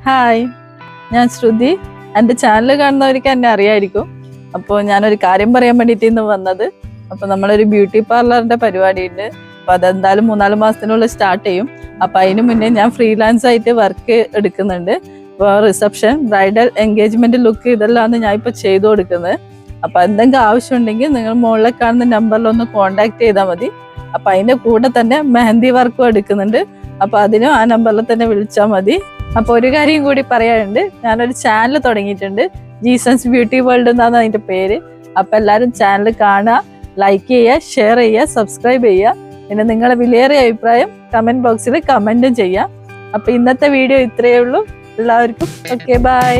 Hi, ഞാൻ ശ്രുതി. എൻ്റെ channel കാണുന്നവർക്ക് എന്നെ അറിയായിരിക്കും. അപ്പോൾ ഞാനൊരു കാര്യം പറയാൻ വേണ്ടിയിട്ട് ഇന്ന് വന്നത്. അപ്പോൾ നമ്മളൊരു ബ്യൂട്ടി പാർലറിൻ്റെ പരിപാടിയുണ്ട്. അപ്പോൾ അതെന്തായാലും 3-4 മാസത്തിനുള്ളിൽ സ്റ്റാർട്ട് ചെയ്യും. അപ്പോൾ അതിന് മുന്നേ ഞാൻ ഫ്രീലാൻസ് ആയിട്ട് വർക്ക് എടുക്കുന്നുണ്ട്. അപ്പോൾ റിസപ്ഷൻ, ബ്രൈഡൽ, എൻഗേജ്മെൻറ്റ് ലുക്ക് ഇതെല്ലാം ഞാൻ ഇപ്പോൾ ചെയ്തു കൊടുക്കുന്നത്. അപ്പോൾ എന്തെങ്കിലും ആവശ്യമുണ്ടെങ്കിൽ നിങ്ങൾ മുകളിൽ കാണുന്ന നമ്പറിലൊന്ന് കോൺടാക്ട് ചെയ്താൽ മതി. അപ്പോൾ അതിൻ്റെ കൂടെ തന്നെ മെഹന്തി വർക്കും എടുക്കുന്നുണ്ട്. അപ്പോൾ അതിനും ആ നമ്പറിൽ തന്നെ വിളിച്ചാൽ മതി. അപ്പോൾ ഒരു കാര്യം കൂടി പറയാനുണ്ട്, ഞാനൊരു ചാനൽ തുടങ്ങിയിട്ടുണ്ട്. ജീസസ് ബ്യൂട്ടി വേൾഡ് എന്നാണ് അതിൻ്റെ പേര്. അപ്പോൾ എല്ലാവരും ചാനൽ കാണുക, ലൈക്ക് ചെയ്യുക, ഷെയർ ചെയ്യുക, സബ്സ്ക്രൈബ് ചെയ്യുക. പിന്നെ നിങ്ങളുടെ വിലയേറിയ അഭിപ്രായം കമൻറ്റ് ബോക്സിൽ കമൻറ്റും ചെയ്യാം. അപ്പോൾ ഇന്നത്തെ വീഡിയോ ഇത്രയേ ഉള്ളൂ. എല്ലാവർക്കും ഓക്കെ, ബൈ.